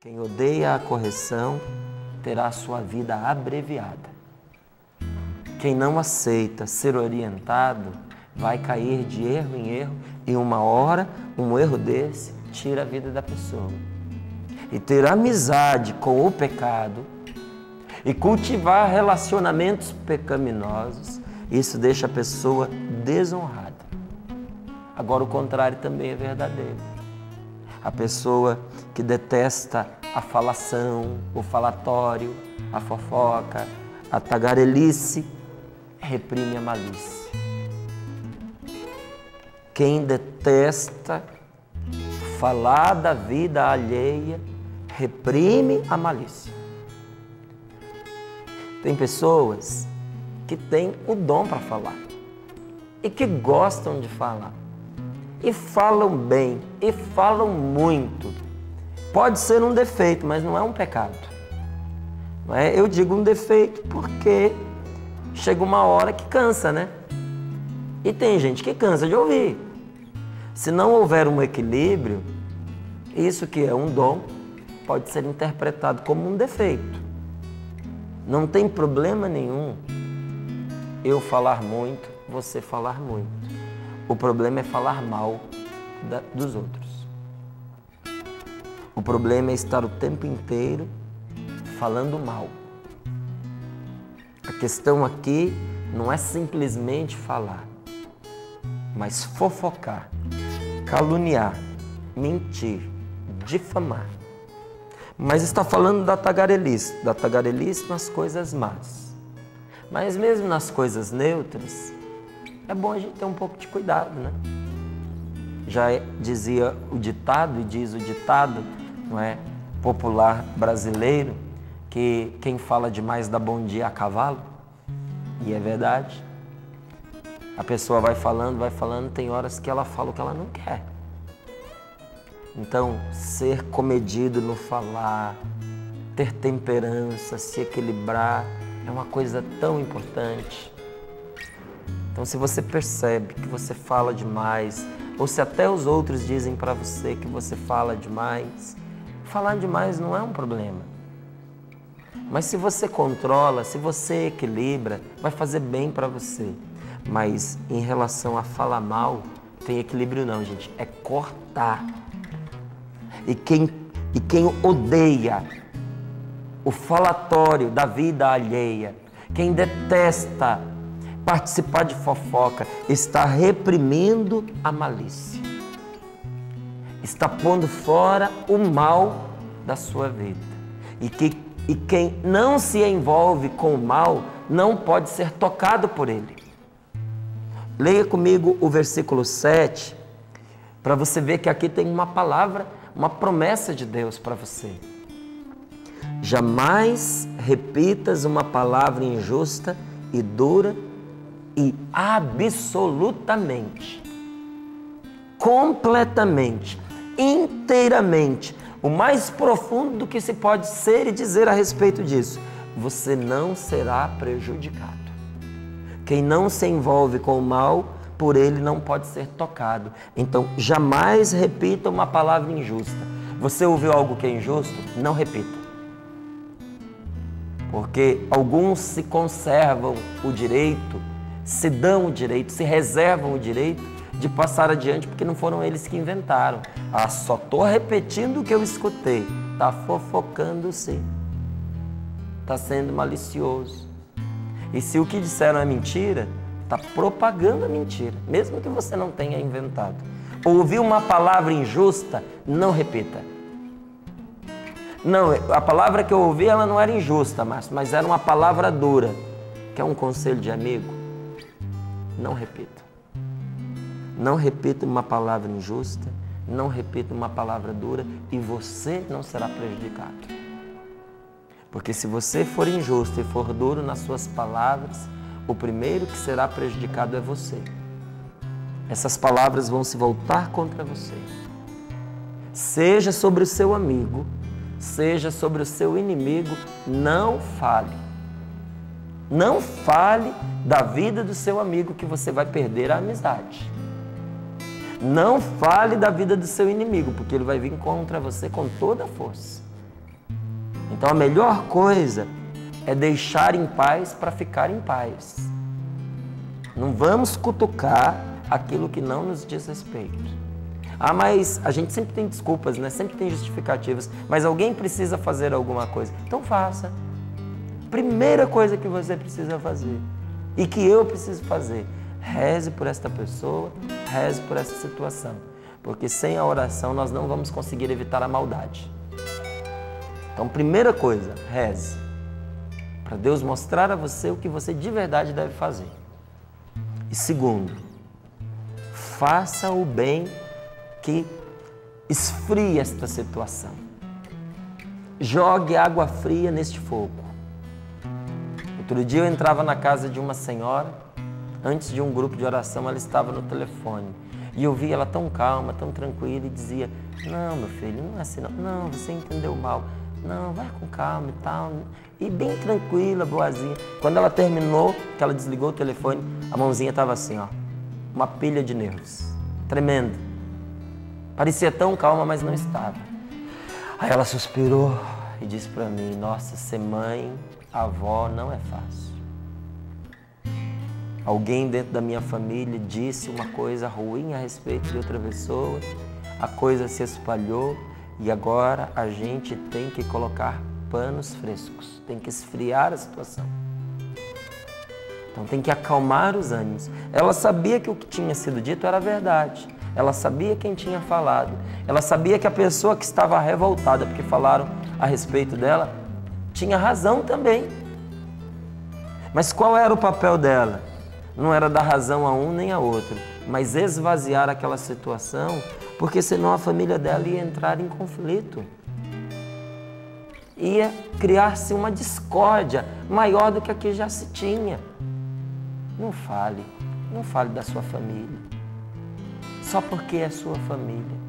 Quem odeia a correção terá a sua vida abreviada. Quem não aceita ser orientado vai cair de erro em erro e uma hora um erro desse tira a vida da pessoa. E ter amizade com o pecado e cultivar relacionamentos pecaminosos, isso deixa a pessoa desonrada. Agora o contrário também é verdadeiro. A pessoa que detesta a falação, o falatório, a fofoca, a tagarelice, reprime a malícia. Quem detesta falar da vida alheia, reprime a malícia. Tem pessoas que têm o dom para falar e que gostam de falar. E falam bem, e falam muito. Pode ser um defeito, mas não é um pecado. Não é? Eu digo um defeito porque chega uma hora que cansa, né? E tem gente que cansa de ouvir. Se não houver um equilíbrio, isso que é um dom pode ser interpretado como um defeito. Não tem problema nenhum eu falar muito, você falar muito. O problema é falar mal dos outros. O problema é estar o tempo inteiro falando mal. A questão aqui não é simplesmente falar, mas fofocar, caluniar, mentir, difamar. Mas está falando da tagarelice nas coisas más. Mas mesmo nas coisas neutras, é bom a gente ter um pouco de cuidado, né? Já dizia o ditado, e diz o ditado, não é, popular brasileiro, que quem fala demais dá bom dia a cavalo. E é verdade. A pessoa vai falando, tem horas que ela fala o que ela não quer. Então, ser comedido no falar, ter temperança, se equilibrar, é uma coisa tão importante. Então, se você percebe que você fala demais, ou se até os outros dizem para você que você fala demais, falar demais não é um problema. Mas se você controla, se você equilibra, vai fazer bem para você. Mas em relação a falar mal, tem equilíbrio não, gente. É cortar. E quem odeia o falatório da vida alheia, quem detesta participar de fofoca, está reprimindo a malícia. Está pondo fora o mal da sua vida. E quem não se envolve com o mal, não pode ser tocado por ele. Leia comigo o versículo 7, para você ver que aqui tem uma palavra, uma promessa de Deus para você. Jamais repitas uma palavra injusta e dura e absolutamente, completamente, inteiramente, o mais profundo do que se pode ser e dizer a respeito disso, você não será prejudicado. Quem não se envolve com o mal, por ele não pode ser tocado. Então, jamais repita uma palavra injusta. Você ouviu algo que é injusto? Não repita. Porque alguns se conservam o direito, se dão o direito, se reservam o direito de passar adiante porque não foram eles que inventaram. Ah, só estou repetindo o que eu escutei. Está fofocando sim. Está sendo malicioso. E se o que disseram é mentira, está propagando a mentira, mesmo que você não tenha inventado. Ouviu uma palavra injusta, não repita. Não, a palavra que eu ouvi, ela não era injusta, mas era uma palavra dura. Quer um conselho de amigo? Não repita. Não repita uma palavra injusta, não repita uma palavra dura e você não será prejudicado. Porque se você for injusto e for duro nas suas palavras, o primeiro que será prejudicado é você. Essas palavras vão se voltar contra você. Seja sobre o seu amigo, seja sobre o seu inimigo, não fale. Não fale da vida do seu amigo que você vai perder a amizade. Não fale da vida do seu inimigo, porque ele vai vir contra você com toda a força. Então a melhor coisa é deixar em paz para ficar em paz. Não vamos cutucar aquilo que não nos diz respeito. Ah, mas a gente sempre tem desculpas, né? Sempre tem justificativas, mas alguém precisa fazer alguma coisa. Então faça. Primeira coisa que você precisa fazer e que eu preciso fazer, reze por esta pessoa, reze por essa situação. Porque sem a oração nós não vamos conseguir evitar a maldade. Então, primeira coisa, reze. Para Deus mostrar a você o que você de verdade deve fazer. E segundo, faça o bem que esfrie esta situação. Jogue água fria neste fogo. Outro dia eu entrava na casa de uma senhora, antes de um grupo de oração, ela estava no telefone. E eu vi ela tão calma, tão tranquila e dizia, não, meu filho, não é assim não. Não, você entendeu mal. Não, vai com calma e tal. E bem tranquila, boazinha. Quando ela terminou, que ela desligou o telefone, a mãozinha estava assim, ó. Uma pilha de nervos. Tremendo. Parecia tão calma, mas não estava. Aí ela suspirou e disse para mim, nossa, ser mãe, avó, não é fácil. Alguém dentro da minha família disse uma coisa ruim a respeito de outra pessoa, a coisa se espalhou e agora a gente tem que colocar panos frescos, tem que esfriar a situação. Então tem que acalmar os ânimos. Ela sabia que o que tinha sido dito era verdade. Ela sabia quem tinha falado. Ela sabia que a pessoa que estava revoltada porque falaram a respeito dela tinha razão também. Mas qual era o papel dela? Não era dar razão a um nem a outro, mas esvaziar aquela situação, porque senão a família dela ia entrar em conflito. Ia criar-se uma discórdia maior do que a que já se tinha. Não fale da sua família, só porque é sua família.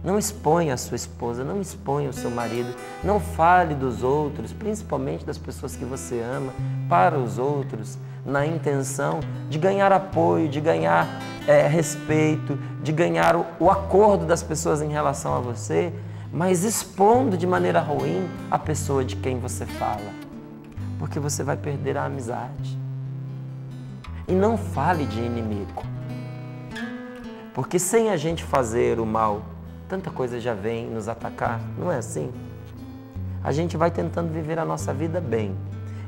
Não exponha a sua esposa, não exponha o seu marido, não fale dos outros, principalmente das pessoas que você ama, para os outros, na intenção de ganhar apoio, de ganhar respeito, de ganhar o acordo das pessoas em relação a você, mas expondo de maneira ruim a pessoa de quem você fala, porque você vai perder a amizade. E não fale de inimigo, porque sem a gente fazer o mal, tanta coisa já vem nos atacar, não é assim? A gente vai tentando viver a nossa vida bem,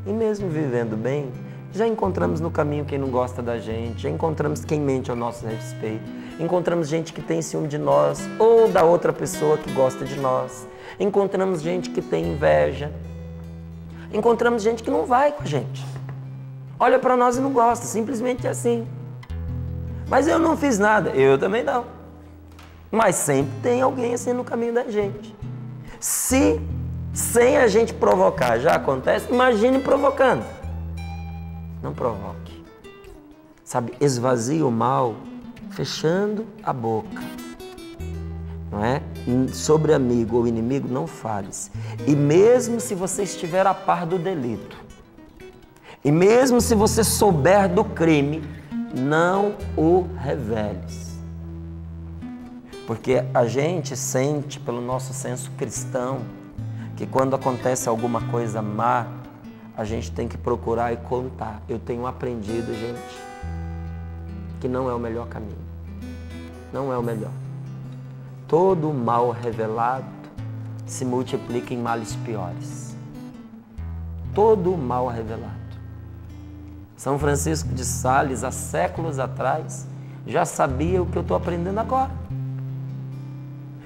e mesmo vivendo bem, já encontramos no caminho quem não gosta da gente, já encontramos quem mente ao nosso respeito, encontramos gente que tem ciúme de nós ou da outra pessoa que gosta de nós, encontramos gente que tem inveja, encontramos gente que não vai com a gente, olha para nós e não gosta, simplesmente é assim. Mas eu não fiz nada, eu também não. Mas sempre tem alguém assim no caminho da gente. Se sem a gente provocar já acontece, imagine provocando. Não provoque. Sabe, esvazie o mal fechando a boca. Não é? Sobre amigo ou inimigo não fales. E mesmo se você estiver a par do delito, e mesmo se você souber do crime, não o reveles. Porque a gente sente pelo nosso senso cristão que quando acontece alguma coisa má, a gente tem que procurar e contar. Eu tenho aprendido, gente, que não é o melhor caminho. Não é o melhor. Todo o mal revelado se multiplica em males piores. Todo o mal revelado. São Francisco de Sales, há séculos atrás, já sabia o que eu estou aprendendo agora.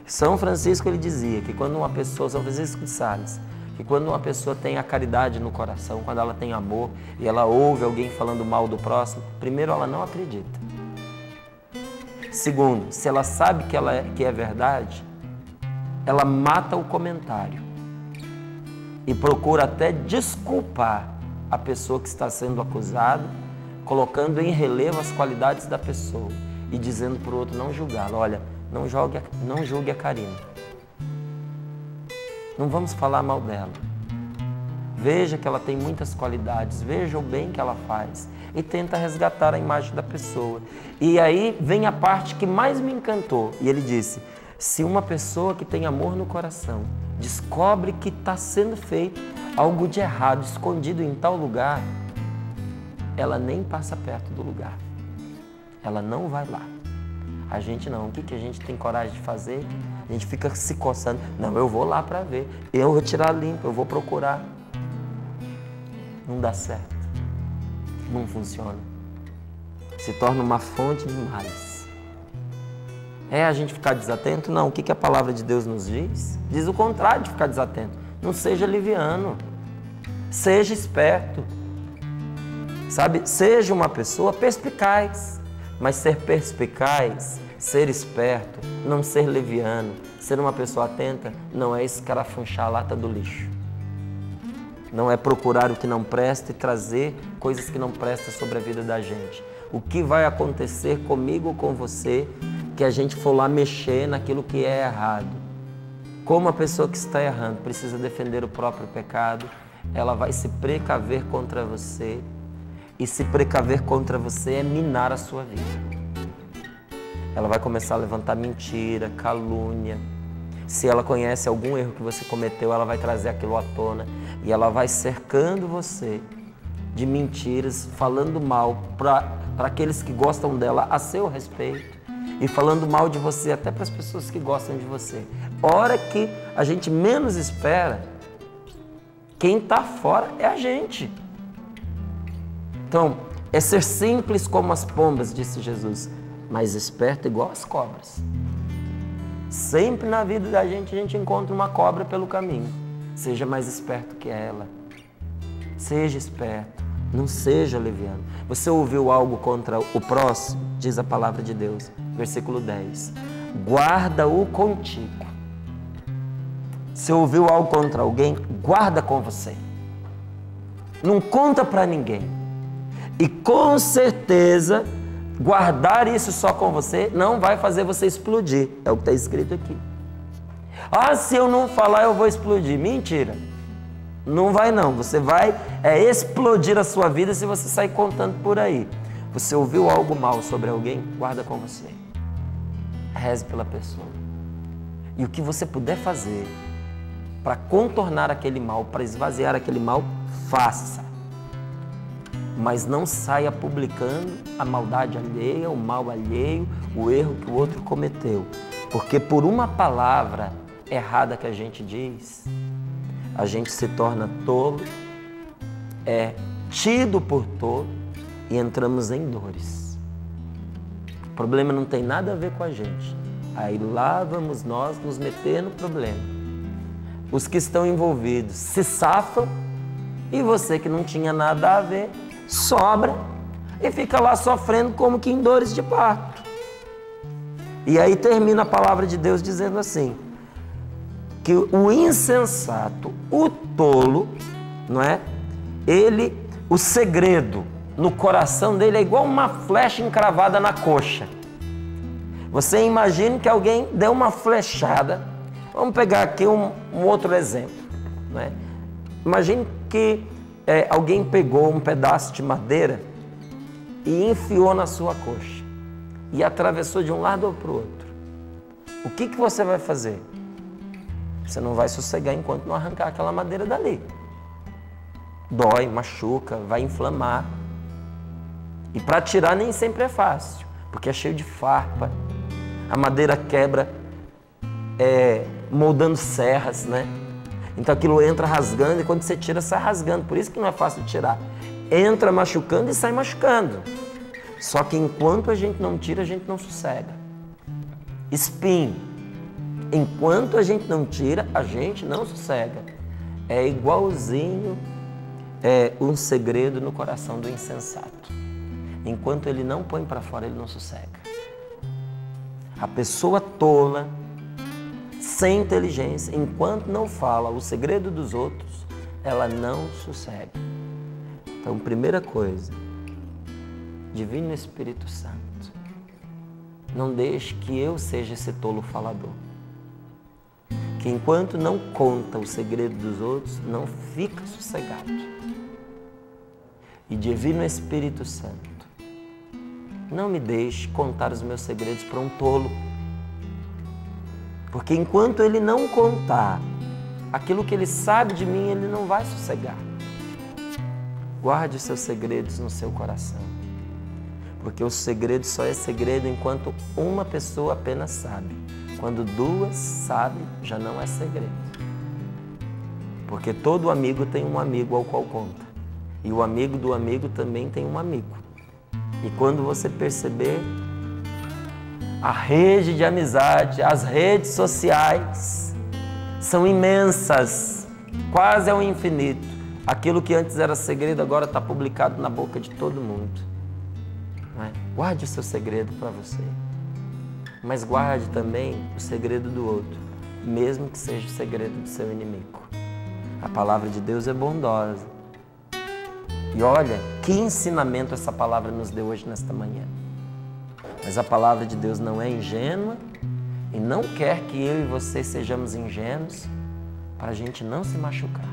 São Francisco, ele dizia que quando uma pessoa, São Francisco de Sales, que quando uma pessoa tem a caridade no coração, quando ela tem amor e ela ouve alguém falando mal do próximo, primeiro, ela não acredita. Segundo, se ela sabe que é verdade, ela mata o comentário e procura até desculpar a pessoa que está sendo acusada, colocando em relevo as qualidades da pessoa e dizendo para o outro não julgá-la. Olha, não julgue a Karina. Não vamos falar mal dela. Veja que ela tem muitas qualidades, veja o bem que ela faz e tenta resgatar a imagem da pessoa. E aí vem a parte que mais me encantou. E ele disse, se uma pessoa que tem amor no coração descobre que está sendo feito algo de errado, escondido em tal lugar, ela nem passa perto do lugar. Ela não vai lá. A gente não. O que a gente tem coragem de fazer? A gente fica se coçando. Não, eu vou lá para ver. Eu vou tirar limpo, eu vou procurar. Não dá certo. Não funciona. Se torna uma fonte de males. É a gente ficar desatento? Não. O que a palavra de Deus nos diz? Diz o contrário de ficar desatento. Não seja liviano. Seja esperto. Sabe? Seja uma pessoa perspicaz. Mas ser perspicaz, ser esperto, não ser leviano, ser uma pessoa atenta, não é escarafunchar a lata do lixo. Não é procurar o que não presta e trazer coisas que não prestam sobre a vida da gente. O que vai acontecer comigo ou com você que a gente for lá mexer naquilo que é errado? Como a pessoa que está errando precisa defender o próprio pecado, ela vai se precaver contra você. E se precaver contra você é minar a sua vida. Ela vai começar a levantar mentira, calúnia. Se ela conhece algum erro que você cometeu, ela vai trazer aquilo à tona. E ela vai cercando você de mentiras, falando mal para aqueles que gostam dela a seu respeito. E falando mal de você até para as pessoas que gostam de você. Hora que a gente menos espera, quem está fora é a gente. Então, é ser simples como as pombas, disse Jesus, mas esperto igual as cobras. Sempre na vida da gente a gente encontra uma cobra pelo caminho. Seja mais esperto que ela. Seja esperto, não seja leviano. Você ouviu algo contra o próximo? Diz a palavra de Deus, versículo 10. Guarda-o contigo. Se ouviu algo contra alguém, guarda com você. Não conta para ninguém. E com certeza, guardar isso só com você não vai fazer você explodir. É o que está escrito aqui. Ah, se eu não falar, eu vou explodir. Mentira. Não vai não. Você vai explodir a sua vida se você sair contando por aí. Você ouviu algo mal sobre alguém? Guarda com você. Reze pela pessoa. E o que você puder fazer para contornar aquele mal, para esvaziar aquele mal, faça. Mas não saia publicando a maldade alheia, o mal alheio, o erro que o outro cometeu. Porque por uma palavra errada que a gente diz, a gente se torna tolo, é tido por tolo e entramos em dores. O problema não tem nada a ver com a gente. Aí lá vamos nós nos meter no problema. Os que estão envolvidos se safam e você que não tinha nada a ver, sobra e fica lá sofrendo como que em dores de parto. E aí termina a palavra de Deus dizendo assim, que o insensato, o tolo, não é? O segredo no coração dele é igual uma flecha encravada na coxa. Você imagina que alguém deu uma flechada. Vamos pegar aqui um outro exemplo, não é? Imagine que alguém pegou um pedaço de madeira e enfiou na sua coxa e atravessou de um lado para o outro. O que você vai fazer? Você não vai sossegar enquanto não arrancar aquela madeira dali. Dói, machuca, vai inflamar. E para tirar nem sempre é fácil, porque é cheio de farpa. A madeira quebra moldando serras, né? Então aquilo entra rasgando e quando você tira, sai rasgando. Por isso que não é fácil de tirar. Entra machucando e sai machucando. Só que enquanto a gente não tira, a gente não sossega. Espinho. Enquanto a gente não tira, a gente não sossega. É igualzinho um segredo no coração do insensato. Enquanto ele não põe para fora, ele não sossega. A pessoa tola, sem inteligência, enquanto não fala o segredo dos outros, ela não sossega. Então, primeira coisa, Divino Espírito Santo, não deixe que eu seja esse tolo falador. Que enquanto não conta o segredo dos outros, não fica sossegado. E Divino Espírito Santo, não me deixe contar os meus segredos para um tolo. Porque enquanto ele não contar aquilo que Ele sabe de mim, Ele não vai sossegar. Guarde os seus segredos no seu coração. Porque o segredo só é segredo enquanto uma pessoa apenas sabe. Quando duas sabem, já não é segredo. Porque todo amigo tem um amigo ao qual conta. E o amigo do amigo também tem um amigo. E quando você perceber, a rede de amizade, as redes sociais são imensas, quase ao infinito. Aquilo que antes era segredo agora está publicado na boca de todo mundo. Não é? Guarde o seu segredo para você, mas guarde também o segredo do outro, mesmo que seja o segredo do seu inimigo. A palavra de Deus é bondosa. E olha, que ensinamento essa palavra nos deu hoje nesta manhã. Mas a palavra de Deus não é ingênua e não quer que eu e você sejamos ingênuos para a gente não se machucar.